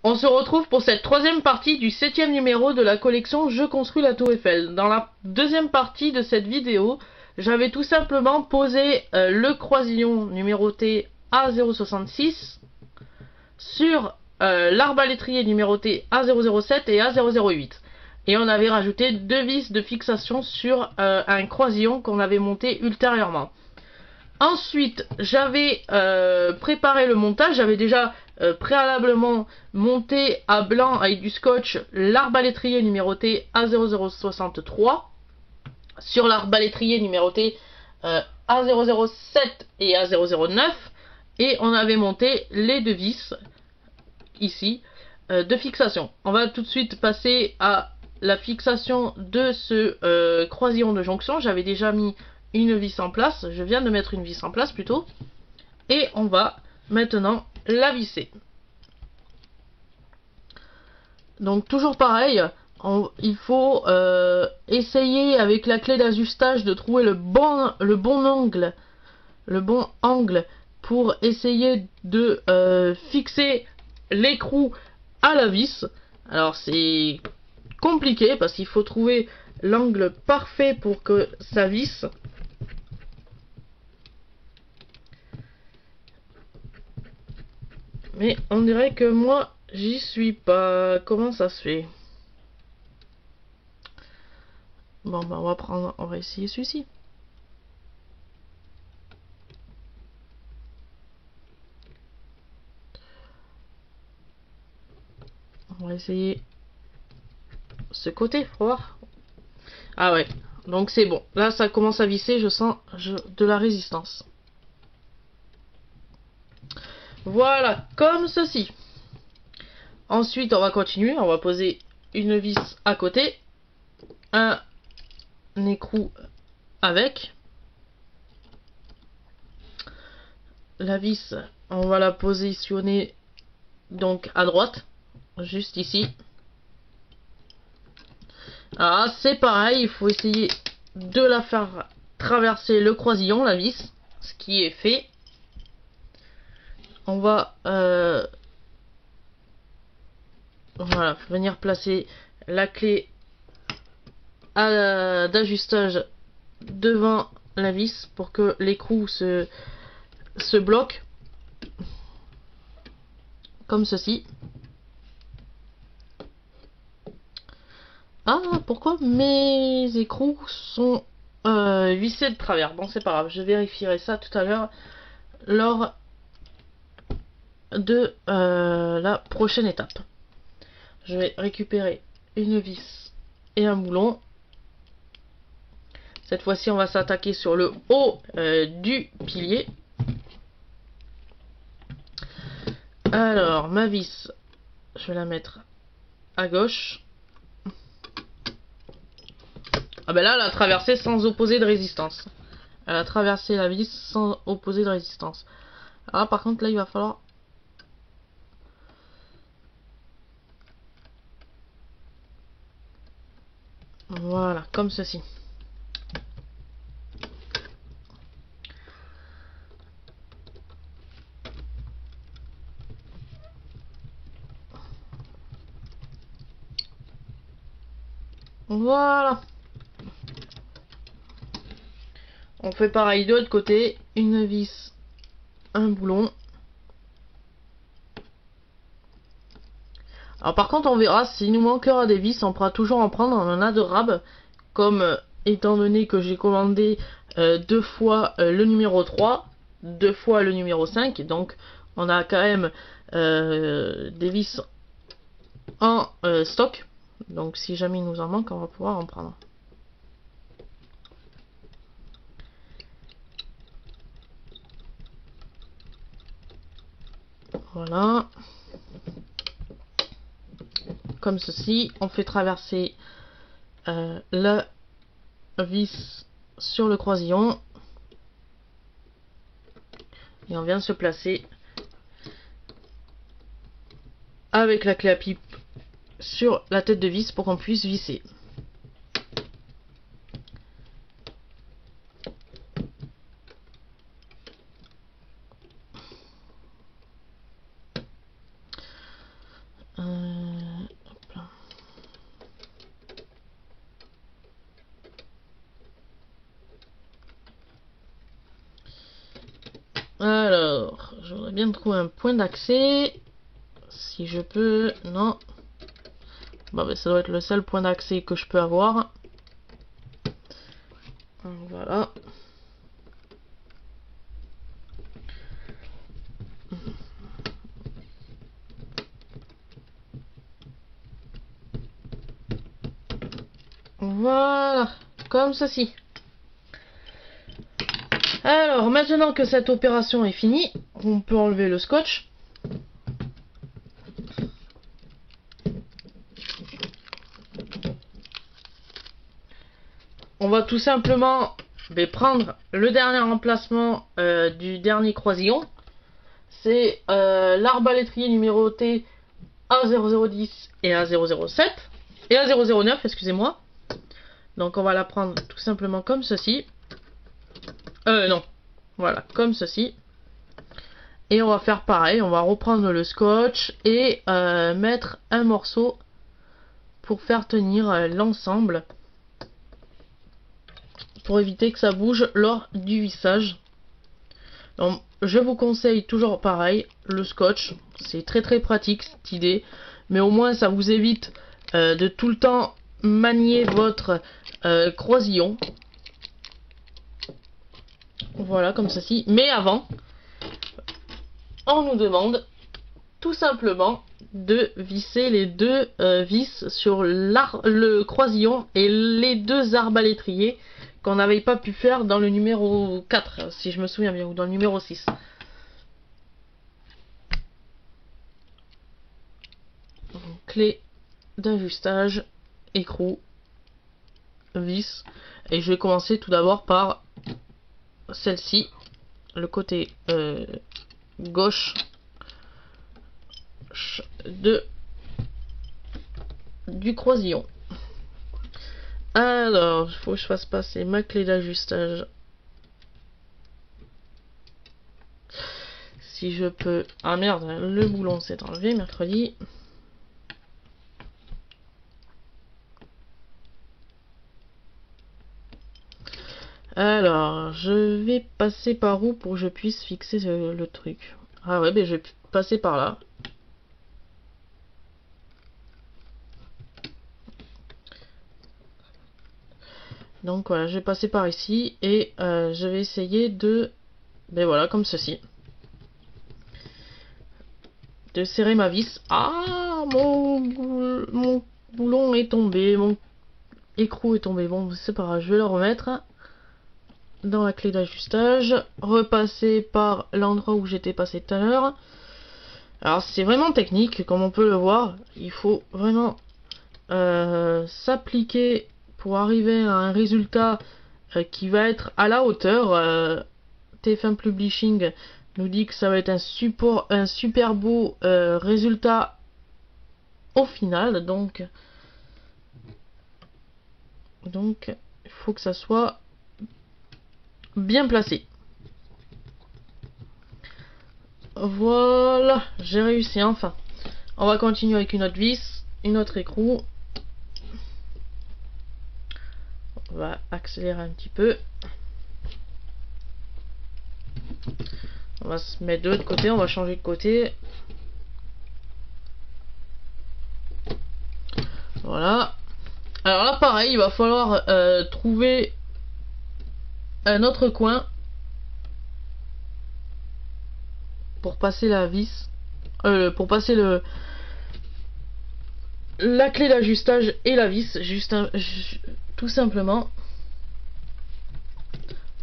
On se retrouve pour cette troisième partie du 7e numéro de la collection Je construis la Tour Eiffel. Dans la deuxième partie de cette vidéo, j'avais tout simplement posé le croisillon numéroté A066 sur l'arbalétrier numéroté A007 et A008. Et on avait rajouté deux vis de fixation sur un croisillon qu'on avait monté ultérieurement. Ensuite, j'avais préparé le montage, j'avais déjà préalablement monté à blanc avec du scotch l'arbalétrier numéroté A0063 sur l'arbalétrier numéroté A007 et A009 et on avait monté les deux vis ici de fixation. On va tout de suite passer à la fixation de ce croisillon de jonction. J'avais déjà mis une vis en place, je viens de mettre une vis en place plutôt, et on va maintenant la visser. Donc toujours pareil, il faut essayer avec la clé d'ajustage de trouver le bon angle pour essayer de fixer l'écrou à la vis. Alors c'est compliqué parce qu'il faut trouver l'angle parfait pour que ça visse. Mais on dirait que moi, j'y suis pas. Comment ça se fait? Bon, bah on va essayer celui-ci. On va essayer ce côté, faut voir. Ah ouais, donc c'est bon. Là, ça commence à visser, je sens de la résistance. Voilà, comme ceci. Ensuite, on va continuer. On va poser une vis à côté. Un écrou avec. La vis, on va la positionner donc à droite. Juste ici. Ah, c'est pareil, il faut essayer de la faire traverser le croisillon, la vis. Ce qui est fait. On va voilà, venir placer la clé d'ajustage devant la vis pour que l'écrou se bloque comme ceci. Ah, pourquoi mes écrous sont vissés de travers? Bon, c'est pas grave, je vérifierai ça tout à l'heure lors de la prochaine étape. Je vais récupérer une vis et un boulon. Cette fois-ci, on va s'attaquer sur le haut du pilier. Alors, ma vis, je vais la mettre à gauche. Ah ben là, elle a traversé sans opposer de résistance. Elle a traversé la vis sans opposer de résistance. Alors par contre, là, il va falloir... Voilà, comme ceci. Voilà. On fait pareil de l'autre côté. Une vis, un boulon. Alors par contre, on verra, s'il nous manquera des vis, on pourra toujours en prendre. On en a de rab. Comme étant donné que j'ai commandé deux fois le numéro 3, deux fois le numéro 5. Donc on a quand même des vis en stock. Donc si jamais il nous en manque, on va pouvoir en prendre. Voilà. Comme ceci. On fait traverser la vis sur le croisillon. Et on vient se placer avec la clé à pipe sur la tête de vis pour qu'on puisse visser. Hop là. Alors, je voudrais bien trouver un point d'accès. Si je peux... Non. Bon, ben, ça doit être le seul point d'accès que je peux avoir. Voilà. Voilà, comme ceci. Alors, maintenant que cette opération est finie, on peut enlever le scotch. On va tout simplement prendre le dernier emplacement du dernier croisillon. C'est l'arbalétrier numéroté A0010 et A007. Et A009, excusez-moi. Donc on va la prendre tout simplement comme ceci. Non. Voilà, comme ceci. Et on va faire pareil, on va reprendre le scotch et mettre un morceau pour faire tenir l'ensemble. Pour éviter que ça bouge lors du vissage. Donc, je vous conseille toujours pareil, le scotch. C'est très très pratique cette idée. Mais au moins ça vous évite de tout le temps manier votre croisillon. Voilà, comme ceci. Mais avant, on nous demande tout simplement de visser les deux vis sur le croisillon et les deux arbalétriers qu'on n'avait pas pu faire dans le numéro 4, si je me souviens bien, ou dans le numéro 6. Donc, clé d'ajustage, écrou, vis. Et je vais commencer tout d'abord par celle-ci, le côté gauche du croisillon. Alors, il faut que je fasse passer ma clé d'ajustage. Si je peux... Ah merde, le boulon s'est enlevé mercredi. Alors, je vais passer par où pour que je puisse fixer le truc? Ah ouais, je vais passer par là. Donc voilà, je vais passer par ici et je vais essayer de... voilà, comme ceci. De serrer ma vis. Ah, mon boulon est tombé, mon écrou est tombé. Bon, c'est pas grave, je vais le remettre dans la clé d'ajustage. Repasser par l'endroit où j'étais passé tout à l'heure. Alors c'est vraiment technique, comme on peut le voir. Il faut vraiment s'appliquer pour arriver à un résultat qui va être à la hauteur. TF1 Publishing nous dit que ça va être un super beau résultat au final. Donc il faut que ça soit bien placé. Voilà, j'ai réussi enfin. On va continuer avec une autre vis, une autre écrou. On va accélérer un petit peu. On va se mettre de l'autre côté, on va changer de côté. Voilà. Alors là pareil, il va falloir trouver un autre coin pour passer la vis. Pour passer la clé d'ajustage et la vis, tout simplement.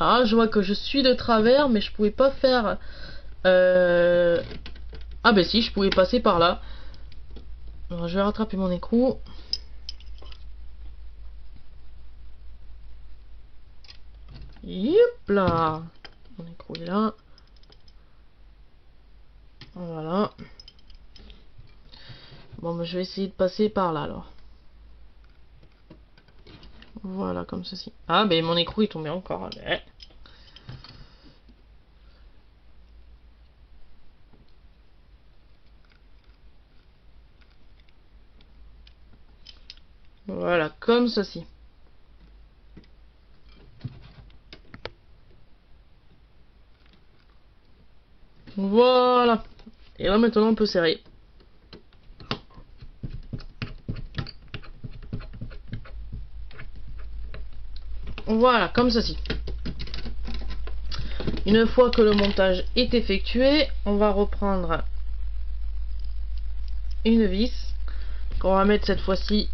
Ah, je vois que je suis de travers, mais je pouvais pas faire... Ah ben si, je pouvais passer par là. Alors, je vais rattraper mon écrou. Yep là. Mon écrou est là. Voilà. Bon, ben, je vais essayer de passer par là alors. Voilà, comme ceci. Ah, ben mon écrou est tombé encore. Allez. Voilà, comme ceci. Voilà. Et là maintenant on peut serrer. Voilà, comme ceci. Une fois que le montage est effectué, on va reprendre une vis qu'on va mettre cette fois-ci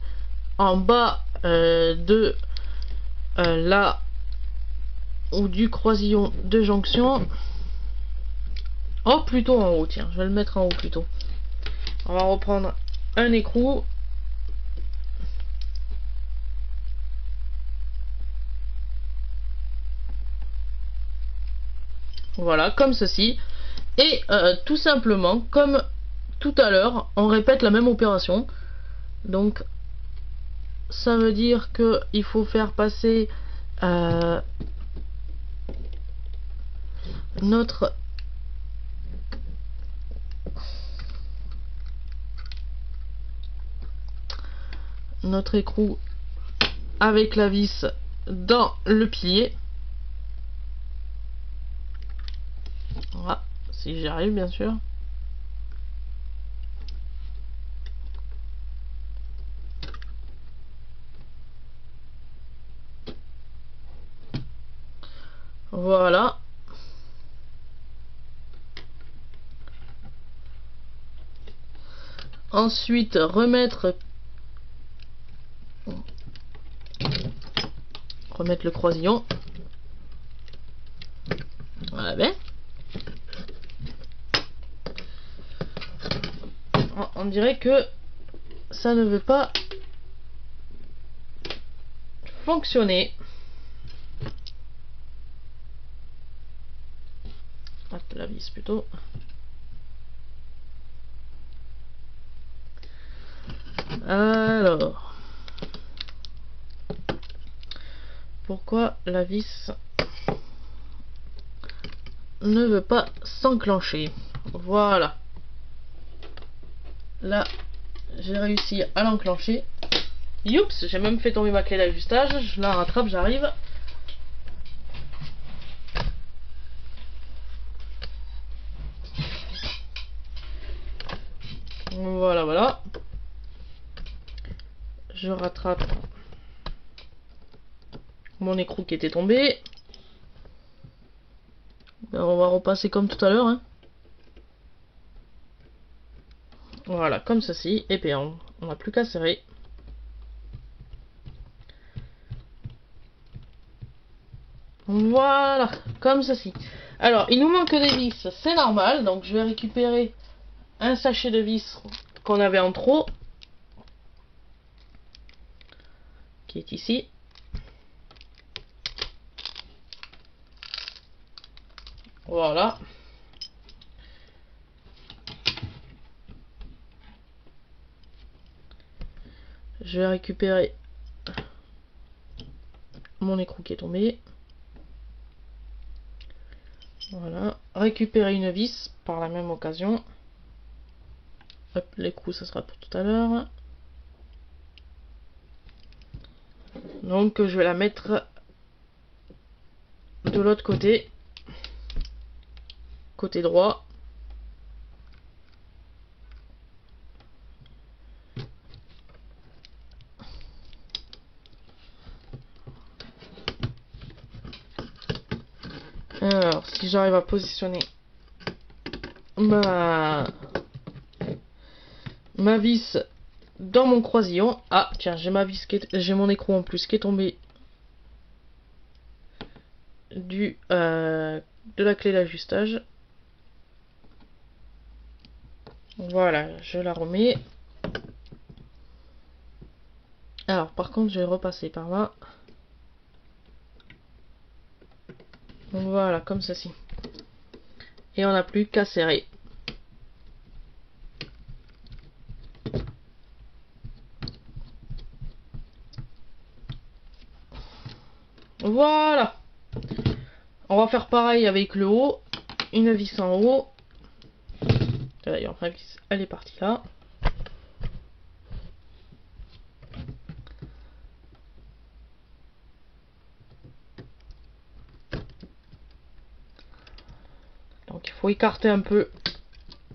en bas de la ou du croisillon de jonction. Oh, plutôt en haut, tiens, je vais le mettre en haut plutôt. On va reprendre un écrou. Voilà, comme ceci. Et tout simplement, comme tout à l'heure, on répète la même opération. Donc, ça veut dire que il faut faire passer notre écrou avec la vis dans le pilier. Voilà, si j'y arrive bien sûr. Voilà. Ensuite, remettre le croisillon. Voilà, ben. On dirait que ça ne veut pas fonctionner. Hop, la vis plutôt. Alors, pourquoi la vis ne veut pas s'enclencher? Voilà. Là, j'ai réussi à l'enclencher. Youps, j'ai même fait tomber ma clé d'ajustage. Je la rattrape, j'arrive. Voilà, voilà. Je rattrape mon écrou qui était tombé. On va repasser comme tout à l'heure. Hein. Voilà, comme ceci. Et puis on n'a plus qu'à serrer. Voilà, comme ceci. Alors, il nous manque des vis, c'est normal. Donc, je vais récupérer un sachet de vis qu'on avait en trop. Qui est ici. Voilà. Je vais récupérer mon écrou qui est tombé. Voilà. Récupérer une vis par la même occasion. Hop, l'écrou, ça sera pour tout à l'heure. Donc, je vais la mettre de l'autre côté. Côté droit. Alors, si j'arrive à positionner ma vis dans mon croisillon. Ah, tiens, j'ai j'ai mon écrou en plus qui est tombé de la clé d'ajustage. Voilà, je la remets. Alors, par contre, je vais repasser par là. Voilà, comme ceci. Et on n'a plus qu'à serrer. Voilà. On va faire pareil avec le haut. Une vis en haut. D'ailleurs, ma vis, elle est partie là. faut écarter un peu,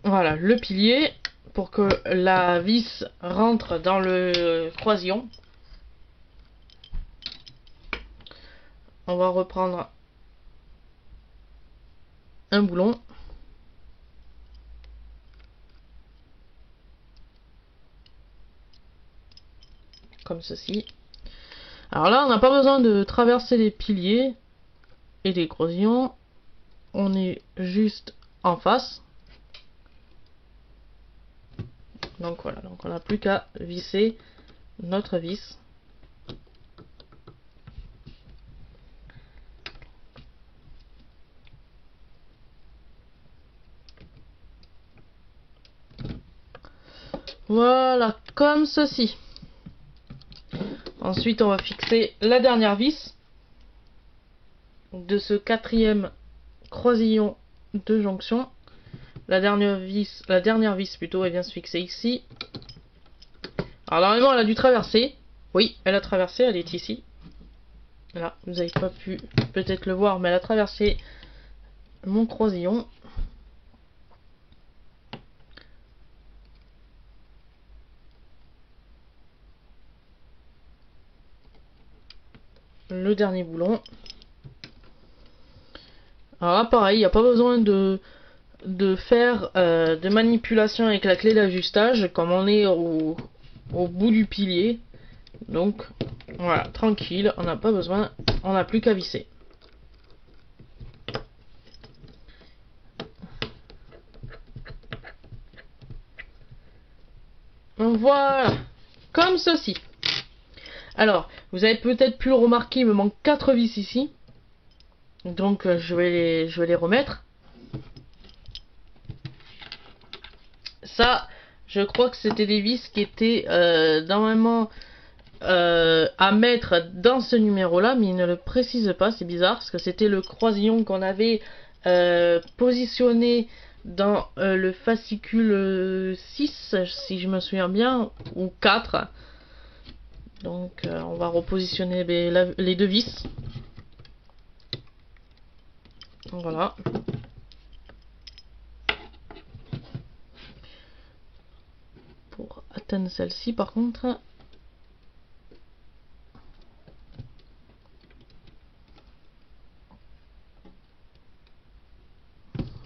voilà, le pilier pour que la vis rentre dans le croisillon. On va reprendre un boulon. Comme ceci. Alors là, on n'a pas besoin de traverser les piliers et les croisillons. On est juste en face. Donc voilà, donc on n'a plus qu'à visser notre vis. Voilà, comme ceci. Ensuite, on va fixer la dernière vis de ce quatrième croisillon de jonction. La dernière vis plutôt, elle vient se fixer ici. Alors normalement, elle a dû traverser. Oui, elle a traversé, elle est ici. Là, vous n'avez pas pu peut-être le voir, mais elle a traversé mon croisillon. Le dernier boulon. Alors là, pareil, il n'y a pas besoin de faire de manipulation avec la clé d'ajustage, comme on est au bout du pilier. Donc, voilà, tranquille, on n'a pas besoin, on n'a plus qu'à visser. Voilà, comme ceci. Alors, vous avez peut-être pu le remarquer, il me manque 4 vis ici. Donc, je vais les remettre. Ça, je crois que c'était des vis qui étaient normalement à mettre dans ce numéro-là, mais il ne le précise pas, c'est bizarre, parce que c'était le croisillon qu'on avait positionné dans le fascicule 6, si je me souviens bien, ou 4. Donc on va repositionner les deux vis. Voilà. Pour atteindre celle-ci par contre.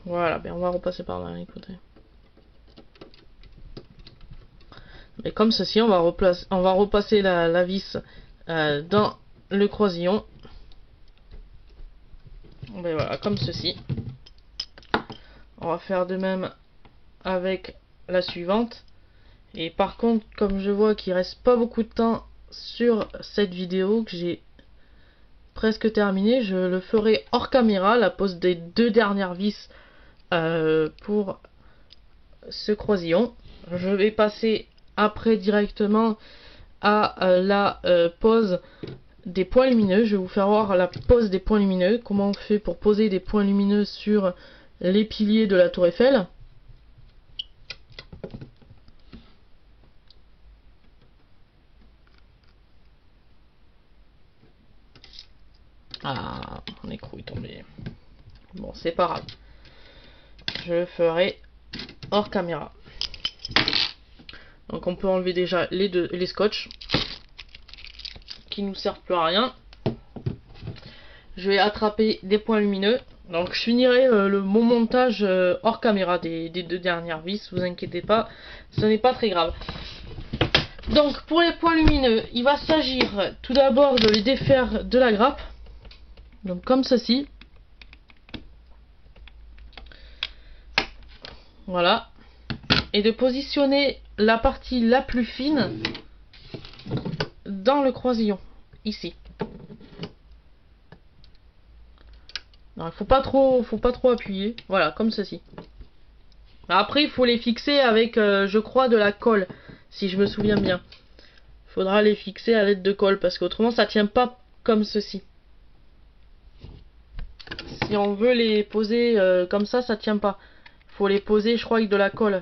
Voilà, ben on va repasser par là, écoutez. Et comme ceci, on va repasser la vis dans le croisillon. Ben voilà, comme ceci. On va faire de même avec la suivante. Et par contre, comme je vois qu'il reste pas beaucoup de temps sur cette vidéo, que j'ai presque terminé, je le ferai hors caméra, la pose des 2 dernières vis pour ce croisillon. Je vais passer après directement à la pose des points lumineux. Je vais vous faire voir la pose des points lumineux, comment on fait pour poser des points lumineux sur les piliers de la tour Eiffel. Ah, mon écrou est tombé. Bon, c'est pas grave. Je le ferai hors caméra. Donc on peut enlever déjà les scotch qui nous servent plus à rien. Je vais attraper des points lumineux. Donc je finirai mon montage hors caméra des 2 dernières vis, vous inquiétez pas, ce n'est pas très grave. Donc pour les points lumineux, il va s'agir tout d'abord de les défaire de la grappe. Donc comme ceci. Voilà. Et de positionner la partie la plus fine dans le croisillon, ici. Non, il faut pas trop appuyer. Voilà, comme ceci. Après, il faut les fixer avec, je crois, de la colle, si je me souviens bien. Il faudra les fixer à l'aide de colle, parce qu'autrement, ça tient pas comme ceci. Si on veut les poser comme ça tient pas. Il faut les poser, je crois, avec de la colle.